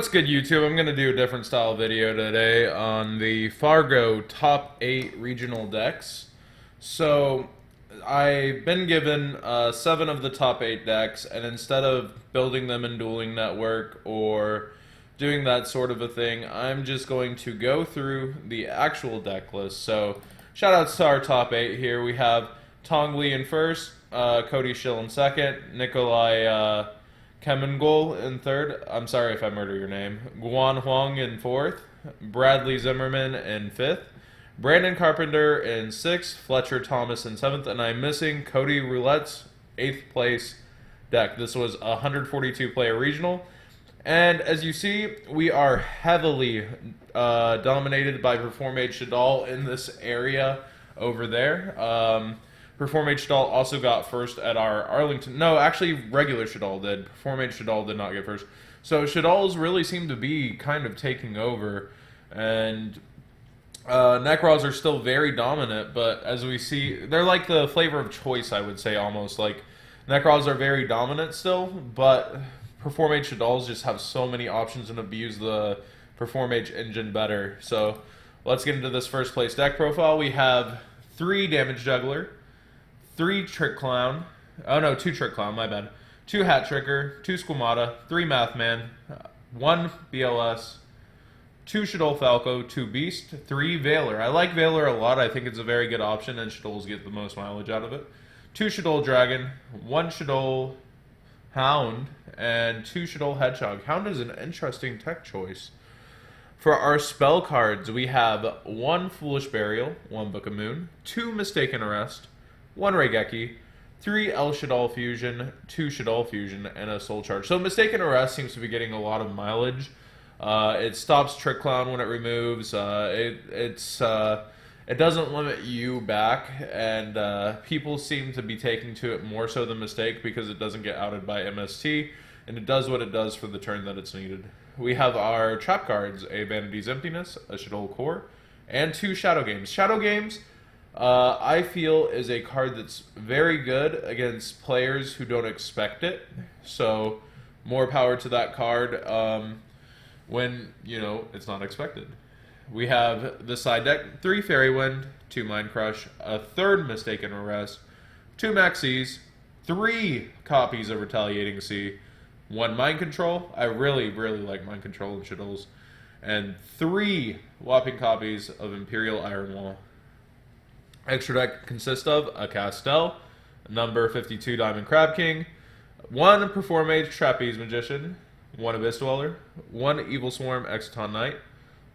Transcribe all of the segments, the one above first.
What's good, YouTube? I'm going to do a different style video today on the Fargo top 8 regional decks. So, I've been given 7 of the top 8 decks, and instead of building them in Dueling Network or doing that sort of a thing, I'm just going to go through the actual deck list. So, shout out to our top 8 here. We have Tong Li in first, Cody Schill in second, Nikolai Kemengol in third. I'm sorry if I murder your name. Guan Huang in fourth. Bradley Zimmerman in fifth. Brandon Carpenter in sixth. Fletcher Thomas in seventh. And I'm missing Cody Roulette's eighth place deck. This was a 142 player regional. And as you see, we are heavily dominated by Perform H Shadal in this area over there. Perform H Shadal also got first at our Arlington. No, actually, regular Shadal did. Perform H Shadal did not get first. So Shadal's really seem to be kind of taking over. And Nekroz are still very dominant, but as we see, they're like the flavor of choice, I would say, almost. Like, Nekroz are very dominant still, but Perform H Shadals just have so many options and abuse the Perform H engine better. So let's get into this first place deck profile. We have 3 Damage Juggler, 3 Trick Clown, oh no, 2 Trick Clown, my bad, 2 Hat Tricker, 2 Squamata, 3 Math Man, 1 BLS, 2 Shadol Falco, 2 Beast, 3 Veiler. I like Veiler a lot. I think it's a very good option, and Shadols get the most mileage out of it. 2 Shadol Dragon, 1 Shadol Hound, and 2 Shadol Hedgehog. Hound is an interesting tech choice. For our spell cards, we have 1 Foolish Burial, 1 Book of Moon, 2 Mistaken Arrest, 1 Raigeki, 3 El Shadal Fusion, 2 Shadal Fusion, and a Soul Charge. So Mistaken Arrest seems to be getting a lot of mileage. It stops Trick Clown when it removes. It doesn't limit you back, and people seem to be taking to it more so than Mistake because it doesn't get outed by MST, and it does what it does for the turn that it's needed. We have our trap cards, a Vanity's Emptiness, a Shadol Core, and 2 Shadow Games. Shadow Games, I feel, is a card that's very good against players who don't expect it. So, more power to that card when, you know, it's not expected. We have the side deck, 3 Fairy Wind, 2 Mind Crush, a 3rd Mistaken Arrest, 2 Maxis, 3 copies of Retaliating Sea, 1 Mind Control. I really, really like Mind Control and Shadows. And 3 whopping copies of Imperial Iron Wall. Extra deck consists of a Castel, number 52 Diamond Crab King, 1 Perform H Trapeze Magician, 1 Abyss Dweller, 1 Evil Swarm Exciton Knight,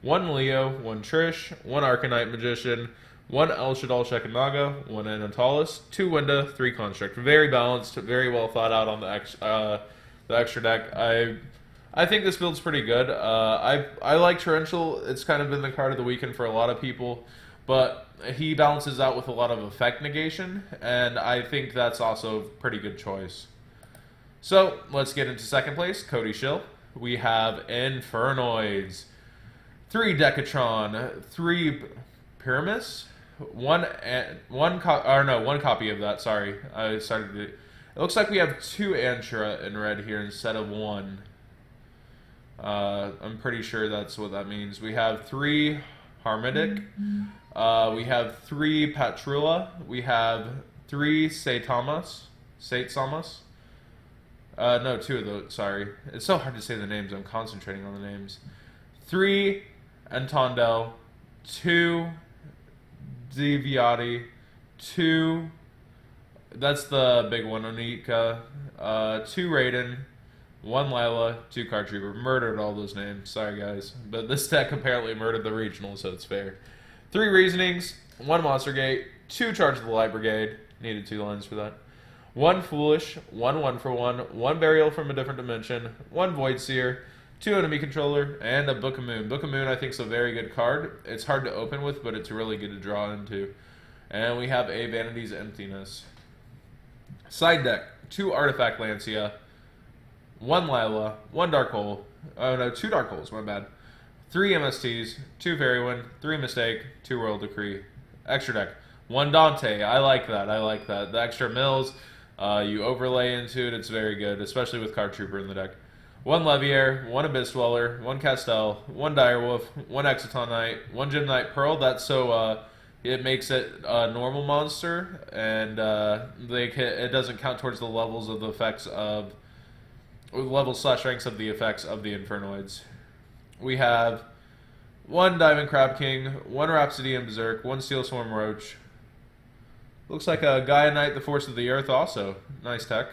1 Leo, 1 Trish, 1 Arcanite Magician, 1 El Shadal Shekanaga, 1 Anatolis, 2 Winda, 3 Construct. Very balanced, very well thought out on the extra deck. I think this build's pretty good. I like Torrential. It's kind of been the card of the weekend for a lot of people, but he balances out with a lot of effect negation, and I think that's also a pretty good choice. So, let's get into second place, Cody Schill. We have Infernoids, 3 Decatron, 3 Pyramus, one copy of that, sorry. It looks like we have 2 Antra in red here instead of 1. I'm pretty sure that's what that means. We have 3 Harmadic. We have 3 Patrula. We have 3 Saint-Thomas. No, 2 of those, sorry. It's so hard to say the names, I'm concentrating on the names. 3 Antondel, 2 Diviati, 2, that's the big one, Onika, 2 Raiden, 1 Lila, 2 Card Trooper. Murdered all those names, sorry guys. But this deck apparently murdered the regional, so it's fair. 3 Reasonings, 1 Monster Gate, 2 Charge of the Light Brigade, needed 2 lines for that. 1 Foolish, 1 for 1, 1 Burial from a Different Dimension, 1 Void Seer, 2 Enemy Controller, and a Book of Moon. Book of Moon I think is a very good card. It's hard to open with, but it's really good to draw into. And we have a Vanity's Emptiness. Side deck, 2 Artifact Lancia, 1 Lila, 1 Dark Hole, oh no, 2 Dark Holes, my bad. 3 MSTs, 2 Fairy Wind, 3 Mistake, 2 Royal Decree. Extra deck, 1 Dante. I like that. The extra mills, you overlay into it, it's very good, especially with Card Trooper in the deck. one Leviair, one Abyss Dweller, one Castel, one Direwolf, one Exciton Knight, one Gym Knight Pearl. That's so it makes it a normal monster, and it doesn't count towards the levels of the effects of levels/ranks of the effects of the Infernoids. We have one Diamond Crab King, one Rhapsody and Berserk, one Steel Swarm Roach. Looks like a Gaia Knight, the Force of the Earth also. Nice tech.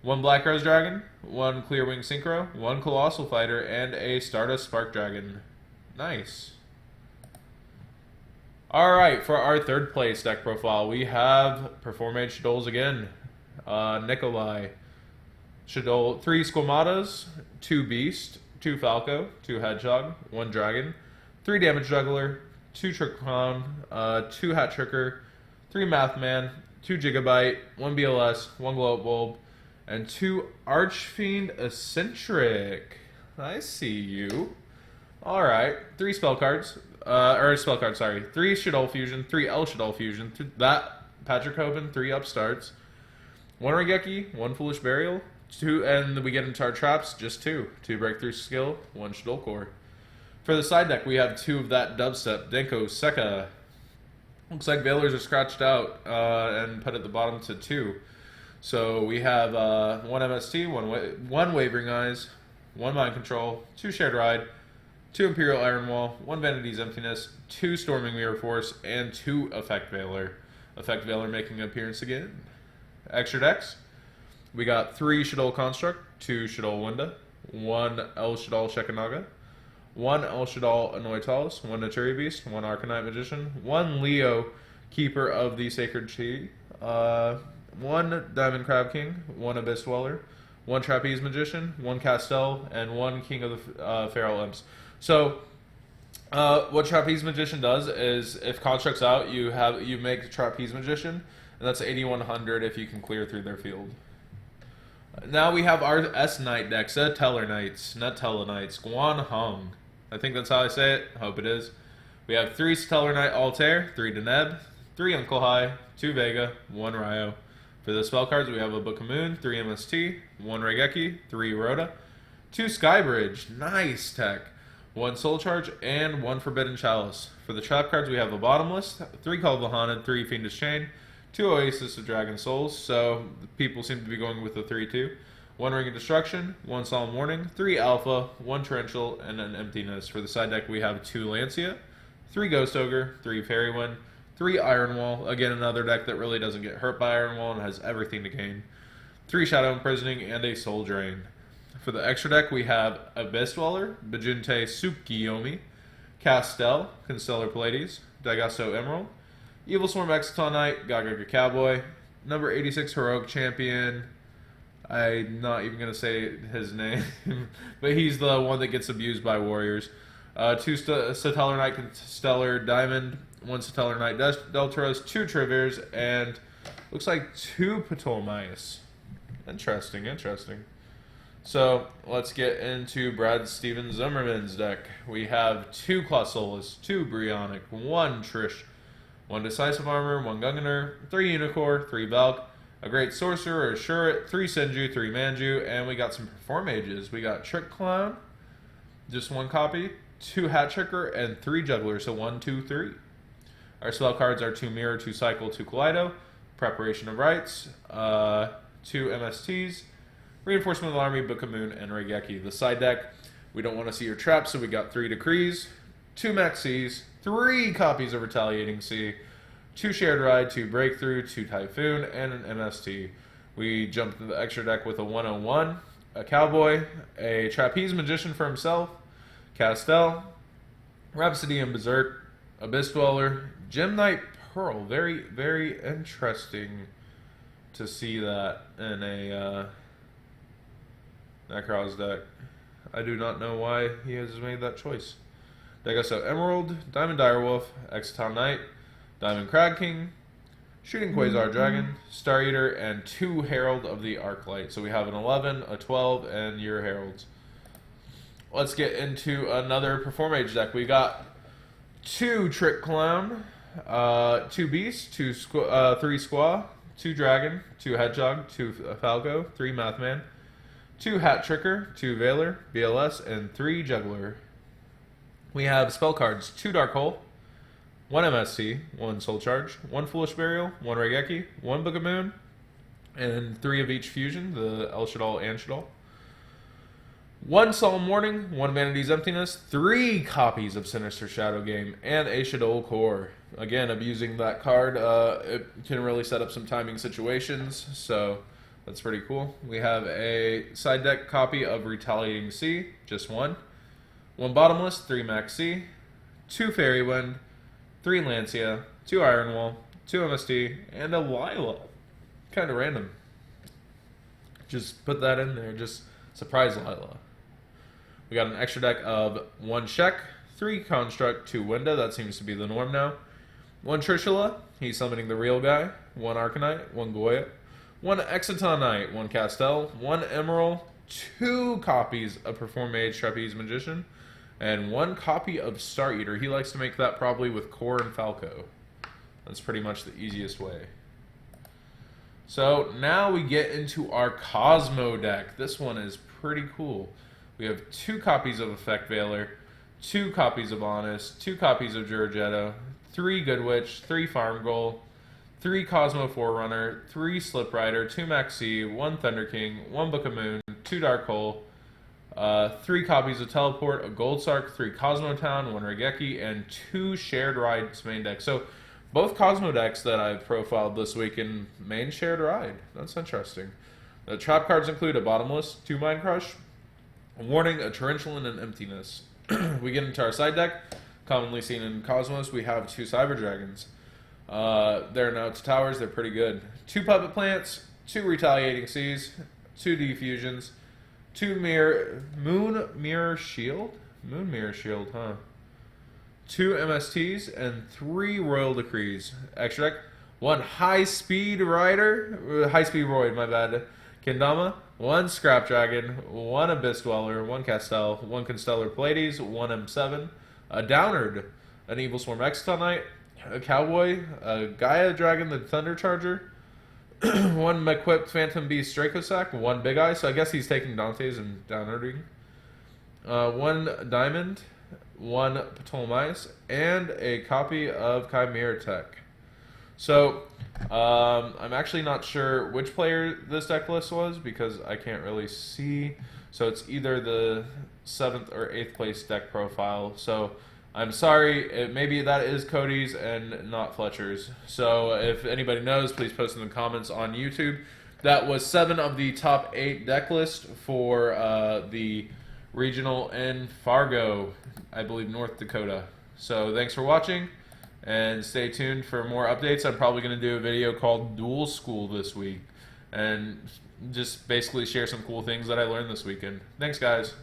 One Black Rose Dragon, one Clear Wing Synchro, one Colossal Fighter, and a Stardust Spark Dragon. Nice. Alright, for our third place deck profile, we have Performage Shadows again. Nikolai. Shadow, 3 Squamatas, 2 Beast, 2 Falco, 2 Hedgehog, 1 Dragon, 3 Damage Juggler, 2 Trick Clown, 2 Hat Tricker, 3 Mathman, 2 Gigabyte, 1 BLS, 1 Glow Up Bulb, and 2 Archfiend Eccentric. I see you. Alright, 3 spell cards. 3 Shadow Fusion, 3 El Shadow Fusion, that Patrick Hoban, 3 Upstarts, 1 Regeki, 1 Foolish Burial, 2, and we get into our traps, just 2. 2 Breakthrough Skill, 1 Shadow Core. For the side deck, we have 2 of that Dubstep, Denko, Sekka. Looks like Veilers are scratched out and put at the bottom to 2. So we have 1 MST, 1 Wavering Eyes, 1 Mind Control, 2 Shared Ride, 2 Imperial Iron Wall, 1 Vanity's Emptiness, 2 Storming Mirror Force, and 2 Effect Veiler. Effect Veiler making an appearance again. Extra decks, we got 3 Shadol Construct, 2 Shadol Winda, 1 El Shadol Shekanaga, 1 El Shadol Anoitalis, 1 Naturi Beast, 1 Arcanite Magician, 1 Leo Keeper of the Sacred Tree, 1 Diamond Crab King, 1 Abyss Dweller, 1 Trapeze Magician, 1 Castel, and 1 King of the Feral Imps. So, what Trapeze Magician does is, if Construct's out, you make Trapeze Magician, and that's 8100 if you can clear through their field. Now we have our S-Knight deck, Teller Knights, Nutella Knights, Guan Hung. I think that's how I say it. Hope it is. We have 3 Stellar Knight Altair, 3 Deneb, 3 Uncle High, 2 Vega, 1 Ryo. For the spell cards, we have a Book of Moon, 3 MST, 1 Regeki, 3 Rhoda, 2 Skybridge, nice tech, 1 Soul Charge, and 1 Forbidden Chalice. For the trap cards, we have a Bottomless, 3 Call of the Haunted, 3 Fiendish Chain, 2 Oasis of Dragon Souls, so people seem to be going with the 3-2. 1 Ring of Destruction, 1 Solemn Warning, 3 Alpha, 1 Torrential, and an Emptiness. For the side deck, we have 2 Lancia, 3 Ghost Ogre, 3 Fairy Wind, 3 Iron Wall, again another deck that really doesn't get hurt by Iron Wall and has everything to gain, 3 Shadow Imprisoning, and a Soul Drain. For the extra deck, we have Abyss Dweller, Bajunte Tsukiyomi, Castel, Constellar Pallades, Daigasso Emerald, Evil Swarm Exciton Knight, Gagaga Cowboy, number 86 Heroic Champion. I'm not even going to say his name, but he's the one that gets abused by warriors. 2 Stellar Knight Stellar Diamond, 1 Stellar Knight Deltaros, 2 Triviers, and looks like 2 Ptolemaeus. Interesting, interesting. So let's get into Brad Steven Zimmerman's deck. We have 2 Clausolis, 2 Brionic, 1 Trish, 1 Decisive Armor, 1 Gungnir, 3 Unicorn, 3 Valk, a Great Sorcerer, a Shuret, 3 Senju, 3 Manju, and we got some Performages. We got Trick Clown, just 1 copy, 2 Hat Tricker, and 3 Jugglers, so 1, 2, 3. Our spell cards are 2 Mirror, 2 Cycle, 2 Kaleido, Preparation of Rites, 2 MSTs, Reinforcement of the Army, Book of Moon, and Regeki. The side deck, we don't want to see your traps, so we got 3 Decrees, 2 Maxis, 3 copies of Retaliating Sea, 2 Shared Ride, 2 Breakthrough, 2 Typhoon, and an MST. We jumped into the extra deck with a 101, a Cowboy, a Trapeze Magician for himself, Castel, Rhapsody and Berserk, Abyss Dweller, Gem Knight Pearl. Very, very interesting to see that in a Nekroz deck. I do not know why he has made that choice. Daigasso Emerald, Diamond Direwolf, Exciton Knight, Diamond Crag King, Shooting Quasar Dragon, Star Eater, and 2 Herald of the Arclight. So we have an 11, a 12, and your Heralds. Let's get into another Performage deck. We got 2 Trick Clown, 2 Beast, 3 Squaw, 2 Dragon, 2 Hedgehog, 2 Falco, 3 Mathman, 2 Hat Tricker, 2 Veiler, BLS, and 3 Juggler. We have spell cards, 2 Dark Hole, 1 MST, 1 Soul Charge, 1 Foolish Burial, 1 Regeki, 1 Book of Moon, and 3 of each fusion, the El Shaddai and Shaddai. 1 Solemn Warning, 1 Vanity's Emptiness, 3 copies of Sinister Shadow Game, and a Shaddai Core. Again, abusing that card, it can really set up some timing situations, so that's pretty cool. We have a side deck copy of Retaliating Sea, just 1. 1 Bottomless, 3 Max C, 2 Fairy Wind, 3 Lancia, 2 Iron Wall, 2 MST, and a Lila. Kind of random. Just put that in there, just surprise Lila. We got an extra deck of 1 Shek, 3 Construct, 2 Winda, that seems to be the norm now. 1 Trishula, he's summoning the real guy. 1 Arcanite, 1 Goya. 1 Excitonite, 1 Castel, 1 Emerald, 2 copies of Perform Mage, Trapeze Magician, and 1 copy of Star Eater. He likes to make that probably with Core and Falco. That's pretty much the easiest way. So now we get into our Kozmo deck. This one is pretty cool. We have 2 copies of Effect Veiler, 2 copies of Honest, 2 copies of Giorgetto, 3 Good Witch, 3 Farm Goal, 3 Kozmo Forerunner, 3 Slip Rider, 2 Maxi, 1 Thunder King, 1 Book of Moon, 2 Dark Hole, 3 copies of Teleport, a Gold Sark, 3 Cosmo Town, 1 Regeki, and 2 Shared Rides main deck. So both Kozmo decks that I've profiled this week in main Shared Ride. That's interesting. The trap cards include a Bottomless, 2 Mind Crush, a Warning, a Torrential, and an Emptiness. We get into our side deck. Commonly seen in Cosmos, we have 2 Cyber Dragons. They're now to towers, they're pretty good. 2 Puppet Plants, 2 Retaliating Seas, 2 Defusions, 2 Moon Mirror Shield? Moon Mirror Shield, huh? 2 MSTs, and 3 Royal Decrees. Extra deck, 1 High Speed Rider, High Speed Roid, my bad. Kendama, 1 Scrap Dragon, 1 Abyss Dweller, 1 Castel, 1 Constellar Pleiades, 1 M7, a Downard, an Evil Swarm Excitonite, a Cowboy, a Gaia Dragon the Thunder Charger, 1 Equipped Phantom Beast Dracosac, 1 Big Eye, so I guess he's taking Dante's and Downarding, 1 Diamond, 1 Ptolemaeus, and a copy of Chimera Tech. So, I'm actually not sure which player this deck list was because I can't really see. So it's either the 7th or 8th place deck profile. So I'm sorry, maybe that is Cody's and not Fletcher's. So if anybody knows, please post in the comments on YouTube. That was 7 of the top 8 deck list for the regional in Fargo, I believe North Dakota. So thanks for watching. And stay tuned for more updates. I'm probably going to do a video called Dual School this week. And just basically share some cool things that I learned this weekend. Thanks, guys.